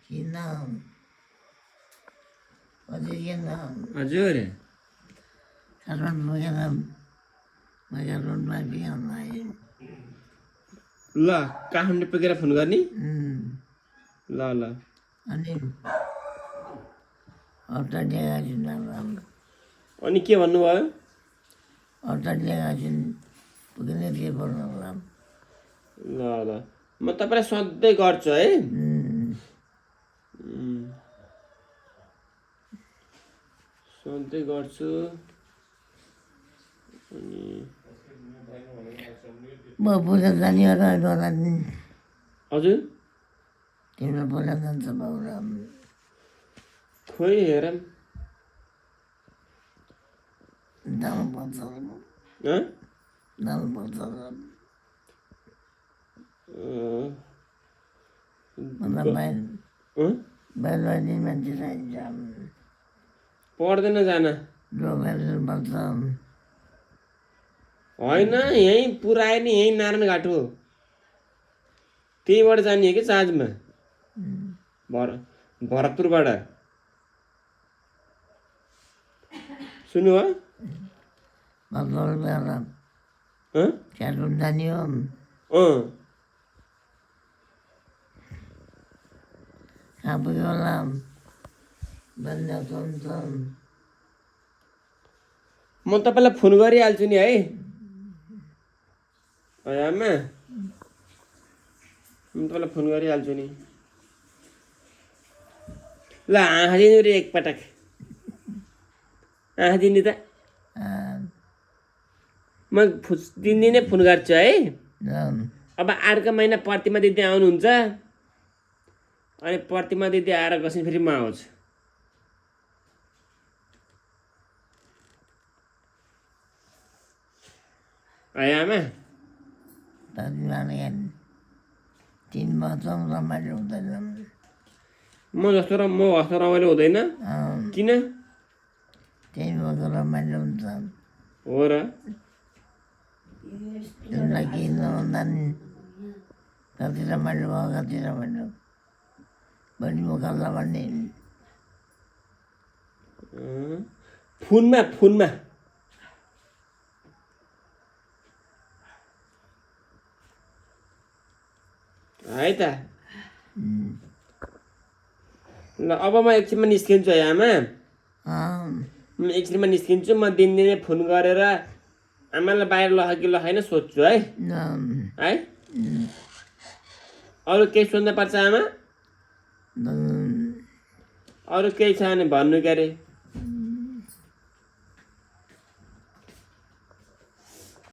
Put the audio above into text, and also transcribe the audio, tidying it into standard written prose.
किन अझै किन हजुर काठमाडौँ पुगेर मैले रोडमा बिहान आएँ ल काठमाडौँ पुगेर फोन गर्ने ल ल अनि अट्टालिएका छिन् अनि के भन्नुभयो अट्टालिएका छिन् पुगिने के पर्नु होला ल ल म तपाईँलाई सधैँ गर्छु है सधैँ गर्छु अनि म पूजा जाने होला हजुर तिम्रो पूजा जान्छ बाउरा खोइ हेरौँ जानुपर्छ जानुपर्छ मलाई बाहिर बाहिर मान्छे चाहिन्छ पर्दैन जान डोबेर पर्छ होइन यहीँ पुऱ्यायो नि यहीँ नारायण घाट हो त्यहीँबाट जाने हो कि जहाजमा भरतपुरबाट सुन्नु हो क्याटुन जाने हो कहाँ पुग्यो होला म तपाईँलाई फोन गरिहाल्छु नि है आमा म तपाईँलाई फोन गरिहाल्छु नि ल हाँसिदिनु रे एकपटक हाँसिदिनु त म दिनदिनै फोन गर्छु है अब अर्को महिना प्रतिमा दिदी आउनुहुन्छ अनि प्रतिमा दिदी आएर गएपछि फेरि म आउँछु है आमा 3 वर्ष रमाइलो हुँदैन म जस्तो रमाइलो हुँदैन किन 3 वर्ष रमाइलो हुन्छ हो र तिमीलाई केही नहुँदा नि कति रमाइलो भयो कति रमाइलो बढी मुखल्ला भन्ने फोनमा है त ल अब म एकछिनमा निस्किन्छु है आमा म एकछिनमा निस्किन्छु म दिनदिनै फोन गरेर आमालाई बाहिर लख कि लखाइन सोध्छु है है अरू केही सोध्न पर्छ आमा अरू केही छ भने भन्नु के अरे